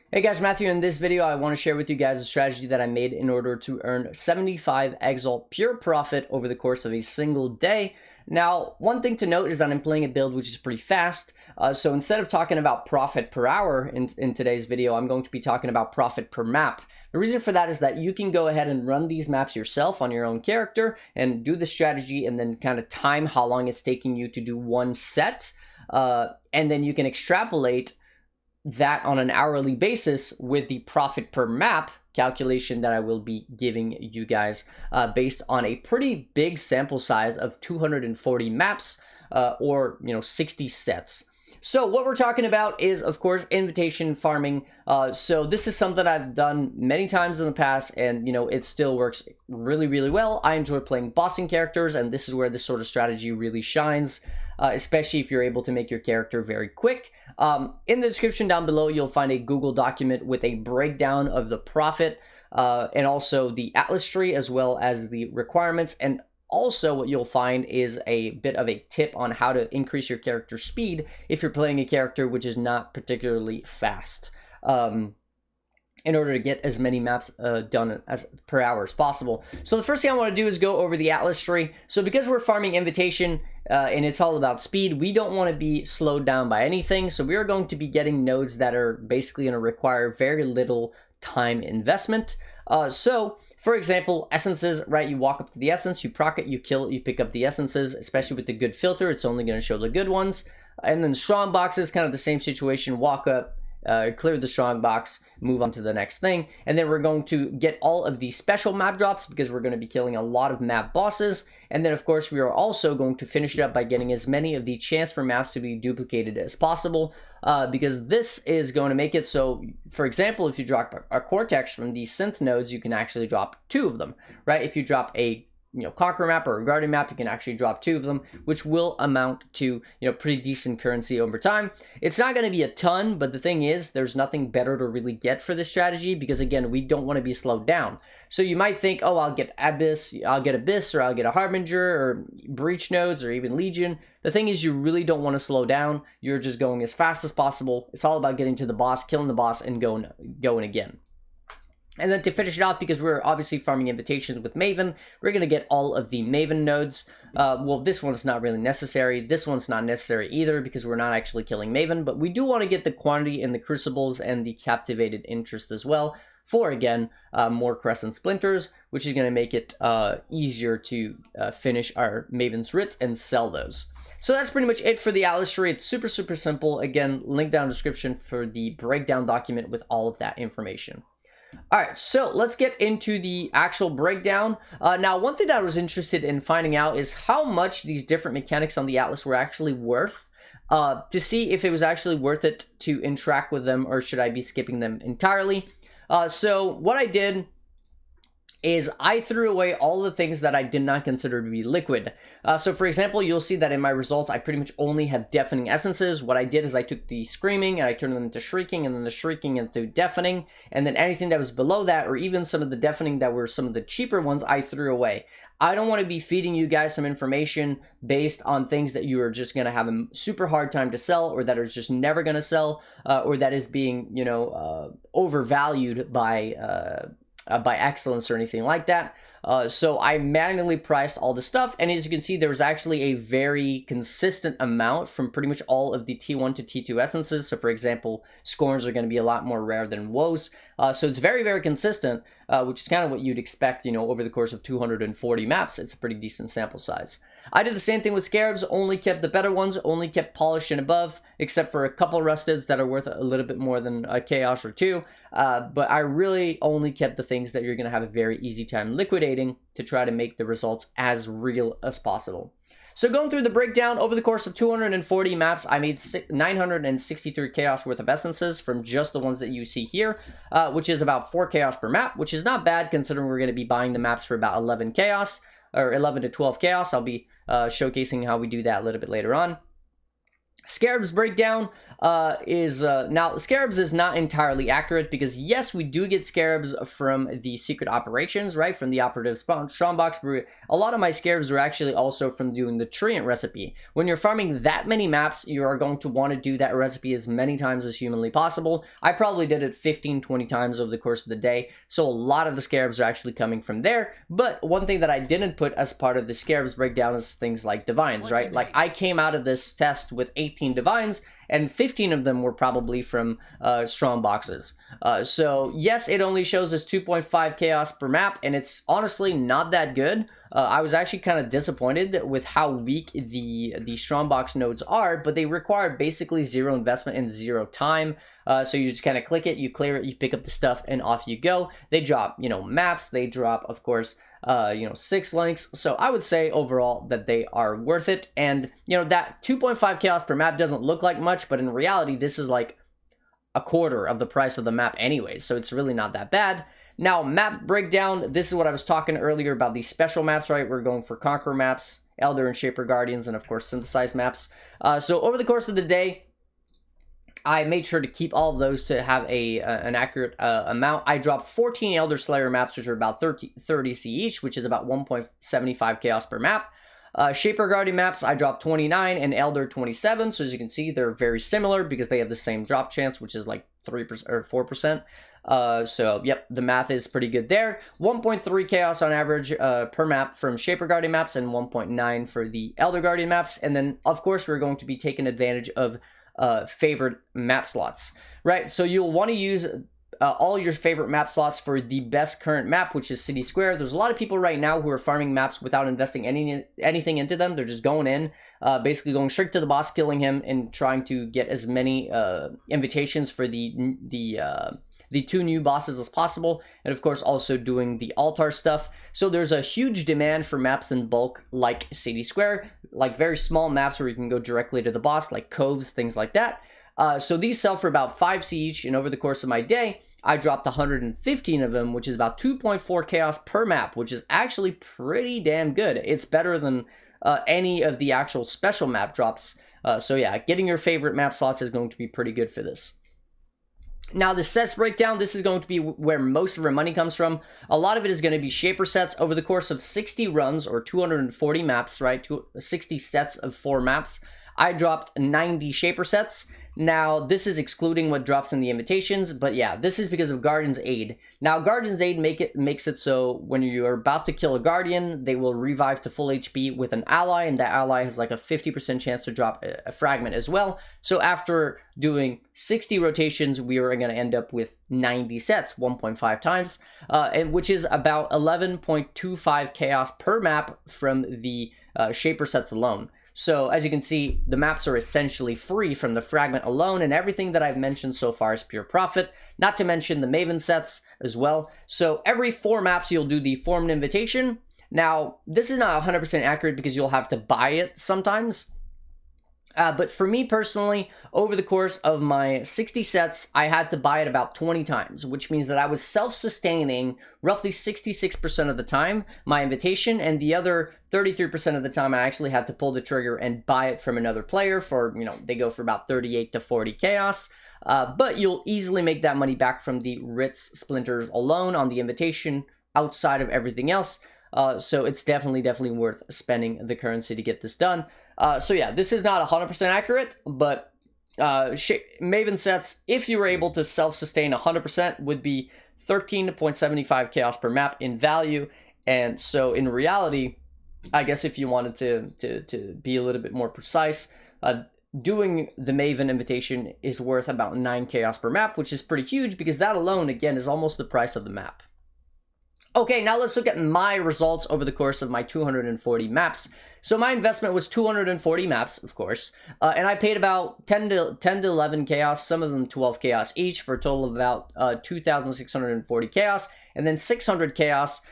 Hey guys, Matthew. In this video, I want to share with you guys a strategy that I made in order to earn 75 Exalt pure profit over the course of a single day. Now, one thing to note is that I'm playing a build which is pretty fast. So instead of talking about profit per hour in today's video, I'm going to be talking about profit per map. The reason for that is that you can go ahead and run these maps yourself on your own character and do the strategy and then kind of time how long it's taking you to do one set. And then you can extrapolate that on an hourly basis with the profit per map calculation that I will be giving you guys based on a pretty big sample size of 240 maps or 60 sets. So what we're talking about is, of course, invitation farming. So this is something I've done many times in the past, and it still works really, really well. I enjoy playing bossing characters, and this is where this sort of strategy really shines, especially if you're able to make your character very quick. In the description down below, you'll find a Google document with a breakdown of the profit and also the Atlas tree, as well as the requirements. And also what you'll find is a bit of a tip on how to increase your character speed if you're playing a character which is not particularly fast, in order to get as many maps done as per hour as possible. So the first thing I want to do is go over the Atlas tree. So because we're farming invitation and it's all about speed, we don't want to be slowed down by anything. So we are going to be getting nodes that are basically going to require very little time investment. For example, essences, right? You walk up to the essence, you proc it, you kill it, you pick up the essences, especially with the good filter. It's only going to show the good ones. And then strong boxes, kind of the same situation. Walk up, clear the strong box, move on to the next thing. And then we're going to get all of the special map drops because we're going to be killing a lot of map bosses. And then, of course, we are also going to finish it up by getting as many of the chance for maps to be duplicated as possible, because this is going to make it so, for example, if you drop a Cortex from these synth nodes, you can actually drop 2 of them, right? If you drop a Conqueror map or a Guardian map, you can actually drop 2 of them, which will amount to pretty decent currency over time. It's not going to be a ton, but the thing is, there's nothing better to really get for this strategy because, again, we don't want to be slowed down. So you might think, oh, I'll get Abyss, or I'll get a Harbinger, or Breach nodes, or even Legion. The thing is, you really don't want to slow down. You're just going as fast as possible. It's all about getting to the boss, killing the boss, and going again. And then to finish it off, because we're obviously farming invitations with Maven, we're going to get all of the Maven nodes. Well, this one's not really necessary. This one's not necessary either because we're not actually killing Maven. But we do want to get the quantity in the Crucibles and the Captivated Interest as well for, again, more Crescent Splinters, which is going to make it easier to finish our Maven's Writs and sell those. So that's pretty much it for the Atlas tree. It's super, super simple. Again, link down in the description for the breakdown document with all of that information. All right, so let's get into the actual breakdown. Now, one thing that I was interested in finding out is how much these different mechanics on the Atlas were actually worth, to see if it was actually worth it to interact with them or should I be skipping them entirely. So what I did is I threw away all the things that I did not consider to be liquid. So for example, you'll see that in my results, I pretty much only have deafening essences. What I did is I took the screaming and I turned them into shrieking, and then the shrieking into deafening, and then anything that was below that, or even some of the deafening that were some of the cheaper ones, I threw away. I don't want to be feeding you guys some information based on things that you are just going to have a super hard time to sell, or that are just never going to sell, or that is being, overvalued by excellence or anything like that. So I manually priced all the stuff, and as you can see, there was actually a very consistent amount from pretty much all of the T1 to T2 essences. So for example, Scorns are going to be a lot more rare than Woes. So it's very, very consistent, which is kind of what you'd expect, over the course of 240 maps. It's a pretty decent sample size. I did the same thing with Scarabs, only kept the better ones, only kept polished and above, except for a couple rusteds that are worth a little bit more than a Chaos or 2. But I really only kept the things that you're going to have a very easy time liquidating to try to make the results as real as possible. So going through the breakdown, over the course of 240 maps, I made 963 Chaos worth of essences from just the ones that you see here, which is about 4 Chaos per map, which is not bad considering we're going to be buying the maps for about 11 Chaos, or 11 to 12 Chaos. I'll be showcasing how we do that a little bit later on. Scarabs breakdown, now Scarabs is not entirely accurate because yes, we do get Scarabs from the secret operations, right, from the operative strongbox, but a lot of my Scarabs are actually also from doing the treant recipe. When you're farming that many maps, you are going to want to do that recipe as many times as humanly possible. I probably did it 15-20 times over the course of the day, so a lot of the Scarabs are actually coming from there. But one thing that I didn't put as part of the Scarabs breakdown is things like divines, right? Like I came out of this test with 18 divines, and 15 of them were probably from strong boxes. So yes, it only shows us 2.5 chaos per map, and it's honestly not that good. I was actually kind of disappointed with how weak the strongbox nodes are, but they require basically 0 investment and 0 time. So you just kind of click it, you clear it, you pick up the stuff, and off you go. They drop, maps. They drop, of course, 6 links. So I would say overall that they are worth it. And, that 2.5 chaos per map doesn't look like much, but in reality, this is like a quarter of the price of the map anyway. So it's really not that bad. Now, map breakdown, this is what I was talking earlier about these special maps, right? We're going for Conqueror maps, Elder and Shaper Guardians, and of course, synthesized maps. So over the course of the day, I made sure to keep all of those to have an accurate amount. I dropped 14 Elder Slayer maps, which are about 30 C each, which is about 1.75 chaos per map. Shaper Guardian maps, I dropped 29 and Elder 27. So as you can see, they're very similar because they have the same drop chance, which is like 3% or 4%. So yep, the math is pretty good there. 1.3 chaos on average per map from Shaper Guardian maps and 1.9 for the Elder Guardian maps. And then of course we're going to be taking advantage of favorite map slots, right? So you'll want to use all your favorite map slots for the best current map, which is City Square. There's a lot of people right now who are farming maps without investing anything into them. They're just going in, basically going straight to the boss, killing him, and trying to get as many invitations for the 2 new bosses as possible, and of course also doing the altar stuff. So there's a huge demand for maps in bulk like City Square, like very small maps where you can go directly to the boss, like coves, things like that. So these sell for about 5 C each, and over the course of my day, I dropped 115 of them, which is about 2.4 chaos per map, which is actually pretty damn good. It's better than any of the actual special map drops. So yeah, getting your favorite map slots is going to be pretty good for this. Now, the sets breakdown, this is going to be where most of our money comes from. A lot of it is going to be Shaper sets over the course of 60 runs, or 240 maps, right? 60 sets of 4 maps. I dropped 90 Shaper sets. Now, this is excluding what drops in the invitations, but yeah, this is because of Guardian's Aid. Now, Guardian's Aid makes it so when you're about to kill a Guardian, they will revive to full HP with an ally, and that ally has like a 50% chance to drop a fragment as well. So after doing 60 rotations, we are going to end up with 90 sets, 1.5 times, and which is about 11.25 chaos per map from the Shaper sets alone. So as you can see, the maps are essentially free from the fragment alone, and everything that I've mentioned so far is pure profit, not to mention the Maven sets as well. So every 4 maps, you'll do the formed invitation. Now, this is not 100% accurate because you'll have to buy it sometimes. But for me personally, over the course of my 60 sets, I had to buy it about 20 times, which means that I was self-sustaining roughly 66% of the time, my invitation, and the other 33% of the time I actually had to pull the trigger and buy it from another player for, they go for about 38 to 40 chaos. But you'll easily make that money back from the Ritz splinters alone on the invitation outside of everything else. So it's definitely worth spending the currency to get this done. So yeah, this is not 100% accurate, but Maven sets, if you were able to self-sustain 100%, would be 13.75 chaos per map in value. And so in reality, I guess if you wanted to be a little bit more precise, doing the Maven invitation is worth about 9 chaos per map, which is pretty huge because that alone, again, is almost the price of the map. Okay, now let's look at my results over the course of my 240 maps. So my investment was 240 maps, of course, and I paid about 10 to 11 chaos, some of them 12 chaos each, for a total of about 2,640 chaos. And then 600 chaos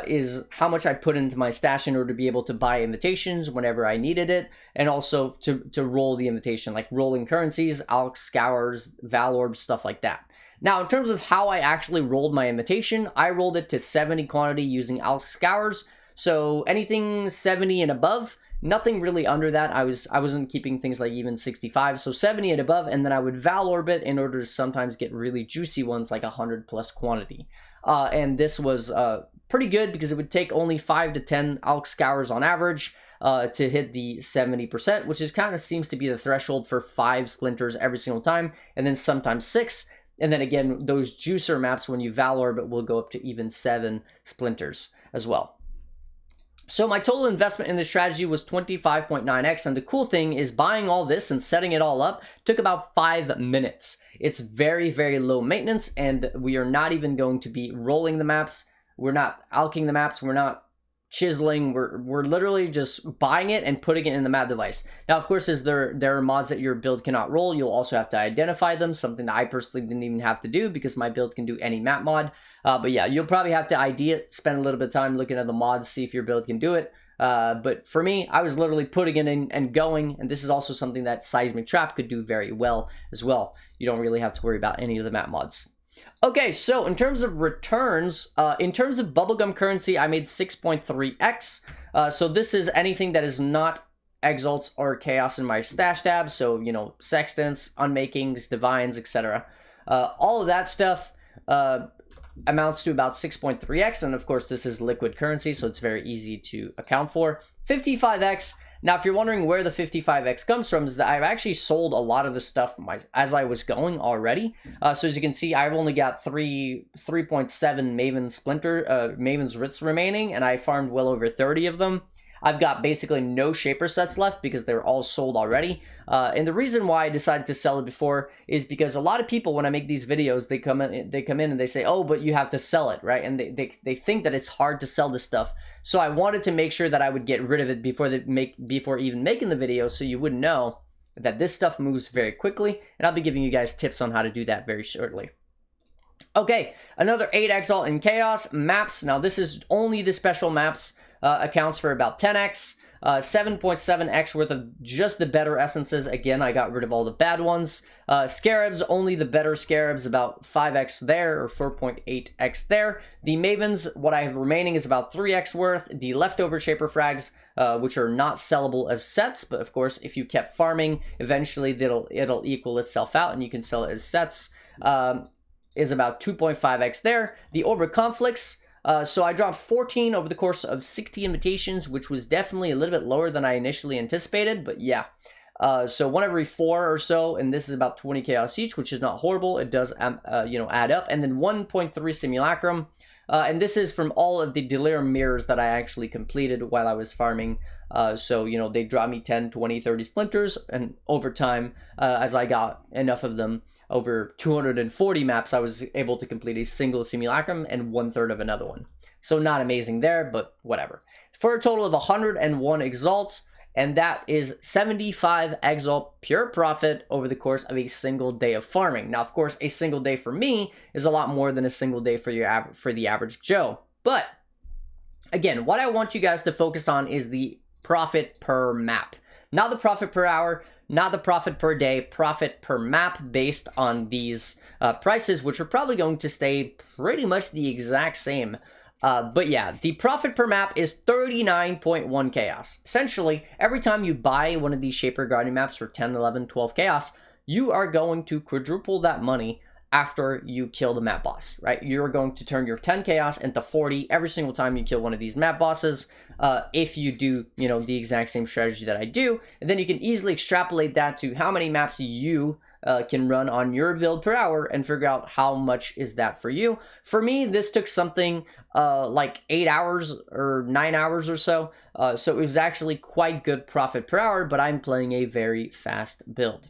is how much I put into my stash in order to be able to buy invitations whenever I needed it, and also to roll the invitation, like rolling currencies, Alex Scours, Valorbs, stuff like that. Now, in terms of how I actually rolled my invitation, I rolled it to 70 quantity using Alex Scours. So anything 70 and above, Nothing really under that. I wasn't keeping things like even 65, so 70 and above, and then I would val orbit in order to sometimes get really juicy ones like 100 plus quantity. And this was pretty good because it would take only 5 to 10 alch scours on average to hit the 70%, which is kind of seems to be the threshold for 5 splinters every single time, and then sometimes 6. And then again, those juicer maps, when you val orbit, will go up to even 7 splinters as well. So my total investment in this strategy was 25.9x, and the cool thing is buying all this and setting it all up took about 5 minutes. It's very, very low maintenance, and we are not even going to be rolling the maps. We're not alching the maps. We're not chiseling. We're literally just buying it and putting it in the map device. Now, of course, there are mods that your build cannot roll. You'll also have to identify them, something that I personally didn't even have to do because my build can do any map mod. But yeah, you'll probably have to ID it, spend a little bit of time looking at the mods, see if your build can do it. But for me, I was literally putting it in and going, and this is also something that Seismic Trap could do very well as well. You don't really have to worry about any of the map mods. Okay, so in terms of returns, in terms of bubblegum currency, I made 6.3x. So this is anything that is not exalts or chaos in my stash tab. So, you know, sextants, unmakings, divines, etc. All of that stuff amounts to about 6.3x. And of course, this is liquid currency, so it's very easy to account for. 55x. Now, if you're wondering where the 55x comes from, is that I've actually sold a lot of the stuff as I was going already. So as you can see, I've only got 3.7 Maven's Writs remaining, and I farmed well over 30 of them. I've got basically no Shaper sets left because they're all sold already. And the reason why I decided to sell it before is because a lot of people, when I make these videos, they come in and they say, oh, but you have to sell it, right? And they think that it's hard to sell this stuff. So I wanted to make sure that I would get rid of it before even making the video, so you would know that this stuff moves very quickly. And I'll be giving you guys tips on how to do that very shortly. Okay, another 8 Exalt in Chaos maps. Now this is only the special maps. Accounts for about 10x, 7.7x worth of just the better essences. Again, I got rid of all the bad ones. Scarabs, only the better Scarabs, about 5x there, or 4.8x there. The Mavens, what I have remaining is about 3x worth. The leftover Shaper Frags, which are not sellable as sets, but of course, if you kept farming, eventually it'll equal itself out, and you can sell it as sets, is about 2.5x there. The Orbit Conflicts, so I dropped 14 over the course of 60 invitations, which was definitely a little bit lower than I initially anticipated, but yeah. So 1 every 4 or so, and this is about 20 chaos each, which is not horrible. It does, add up. And then 1.3 Simulacrum, and this is from all of the Delirium Mirrors that I actually completed while I was farming. So, they dropped me 10, 20, 30 splinters, and over time, as I got enough of them, over 240 maps, I was able to complete a single Simulacrum and 1/3 of another one. So not amazing there, but whatever. For a total of 101 Exalts, and that is 75 Exalt pure profit over the course of a single day of farming. Now, of course, a single day for me is a lot more than a single day for the average Joe. But again, what I want you guys to focus on is the profit per map. Not the profit per hour, not the profit per day, profit per map based on these prices, which are probably going to stay pretty much the exact same. But yeah, the profit per map is 39.1 chaos. Essentially, every time you buy one of these Shaper Guardian maps for 10, 11, 12 chaos, you are going to quadruple that money after you kill the map boss, right? You're going to turn your 10 chaos into 40 every single time you kill one of these map bosses. If you do, the exact same strategy that I do, and then you can easily extrapolate that to how many maps you can run on your build per hour and figure out how much is that for you. For me, this took something like 8 hours or 9 hours or so. So it was actually quite good profit per hour, but I'm playing a very fast build.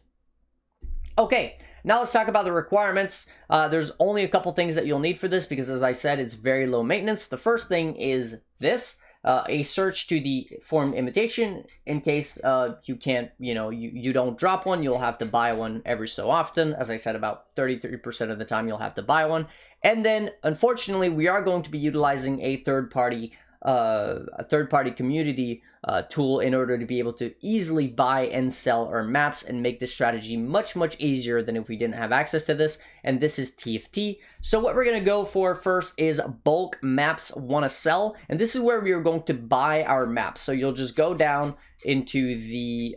Okay, now let's talk about the requirements. There's only a couple things that you'll need for this because, as I said, it's very low maintenance. The first thing is this. A search to the formed invitation in case you can't, you don't drop one. You'll have to buy one every so often. As I said, about 33% of the time you'll have to buy one. And then, unfortunately, we are going to be utilizing a third-party a third-party community tool in order to be able to easily buy and sell our maps and make this strategy much, much easier than if we didn't have access to this. And this is TFT. So what we're going to go for first is bulk maps want to sell. And this is where we are going to buy our maps. So you'll just go down into the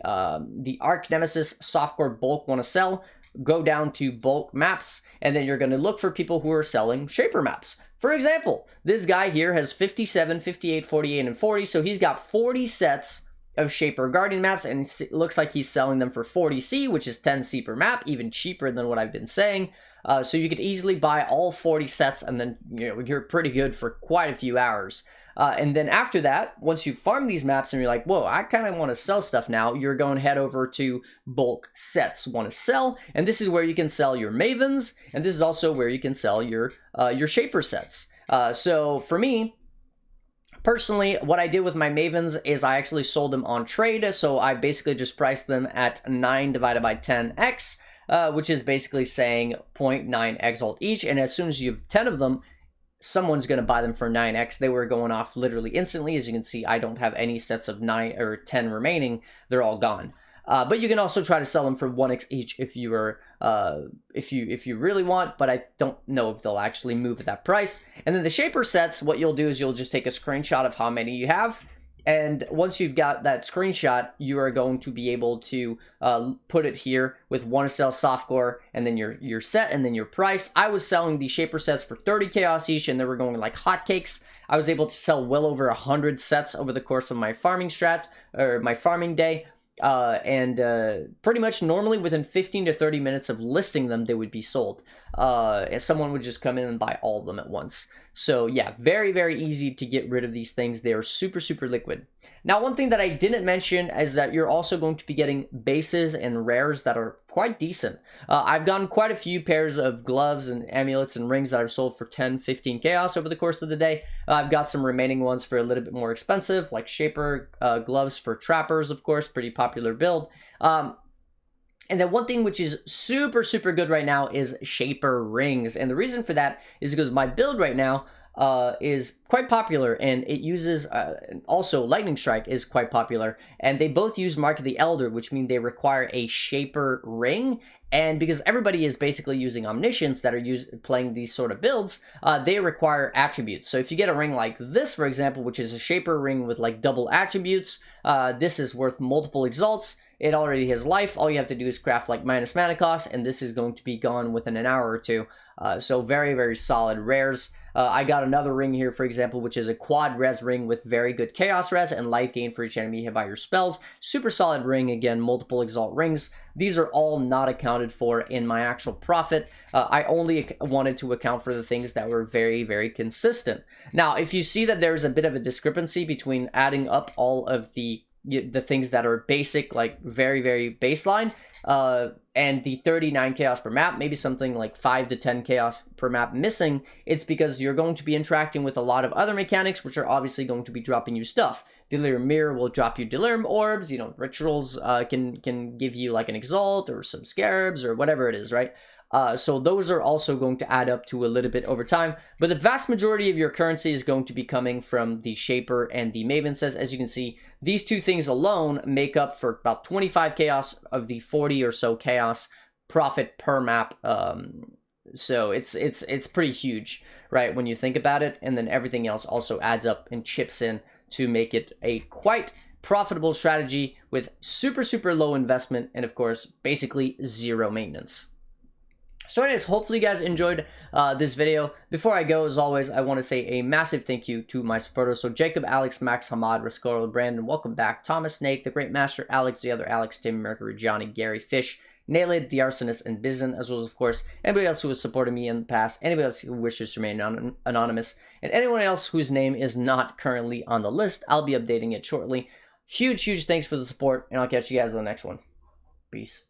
Arc Nemesis softcore bulk want to sell, go down to bulk maps, and then you're going to look for people who are selling Shaper maps. For example, this guy here has 57, 58, 48, and 40, so he's got 40 sets of Shaper Guardian maps, and it looks like he's selling them for 40C, which is 10C per map, even cheaper than what I've been saying. So you could easily buy all 40 sets, and then you're pretty good for quite a few hours. And then after that, once you farm these maps and you're like, whoa, I kind of want to sell stuff now, you're going to head over to bulk sets want to sell. And this is where you can sell your Mavens. And this is also where you can sell your Shaper sets. So for me, personally, what I did with my Mavens is I actually sold them on trade. So I basically just priced them at 9 divided by 10x, which is basically saying 0.9 exalt each. And as soon as you have 10 of them, someone's going to buy them for 9x. They were going off literally instantly. As you can see, I don't have any sets of 9 or 10 remaining. They're all gone. But you can also try to sell them for 1x each if you are if you really want, but I don't know if they'll actually move at that price. And then the Shaper sets, what you'll do is you'll just take a screenshot of how many you have. And once you've got that screenshot, you are going to be able to put it here with want to sell softcore, and then your set, and then your price. I was selling the Shaper sets for 30 chaos each, and they were going like hotcakes. I was able to sell well over 100 sets over the course of my farming my farming day. Pretty much normally within 15 to 30 minutes of listing them, they would be sold. And someone would just come in and buy all of them at once. So yeah, very, very easy to get rid of these things. They are super, super liquid. Now, one thing that I didn't mention is that you're also going to be getting bases and rares that are quite decent. I've gotten quite a few pairs of gloves and amulets and rings that I've sold for 10, 15 chaos over the course of the day. I've got some remaining ones for a little bit more expensive, like Shaper gloves for trappers, of course, pretty popular build. And then one thing which is super, super good right now is Shaper rings. And the reason for that is because my build right now is quite popular, and it uses, also Lightning Strike is quite popular, and they both use Mark of the Elder, which means they require a Shaper ring. And because everybody is basically using Omniscience that are playing these sort of builds, they require attributes. So if you get a ring like this, for example, which is a Shaper ring with like double attributes, this is worth multiple exalts. It already has life. All you have to do is craft like minus mana cost, and this is going to be gone within an hour or two. So very, very solid rares. I got another ring here, for example, which is a quad res ring with very good chaos res and life gain for each enemy hit by your spells. Super solid ring, again, multiple exalt rings. These are all not accounted for in my actual profit. I only wanted to account for the things that were very, very consistent. Now, if you see that there's a bit of a discrepancy between adding up all of the things that are basic, like very, very baseline, and the 39 chaos per map, maybe something like 5 to 10 chaos per map missing, it's because you're going to be interacting with a lot of other mechanics, which are obviously going to be dropping you stuff. Delirium Mirror will drop you Delirium Orbs, Rituals can give you like an Exalt or some Scarabs or whatever it is, right? So those are also going to add up to a little bit over time, but the vast majority of your currency is going to be coming from the Shaper and the Maven sets. As you can see, these two things alone make up for about 25 chaos of the 40 or so chaos profit per map. So it's pretty huge, right, when you think about it, and then everything else also adds up and chips in to make it a quite profitable strategy with super, super low investment and, of course, basically zero maintenance. So anyways, hopefully you guys enjoyed this video. Before I go, as always, I want to say a massive thank you to my supporters. So Jacob, Alex, Max, Hamad, Rascoro, Brandon, welcome back. Thomas, Snake, The Great Master, Alex, The Other Alex, Tim, Mercury, Johnny, Gary, Fish, Nailed, The Arsonist, and Bizen, as well as, of course, anybody else who has supported me in the past, anybody else who wishes to remain anonymous, and anyone else whose name is not currently on the list. I'll be updating it shortly. Huge, huge thanks for the support, and I'll catch you guys in the next one. Peace.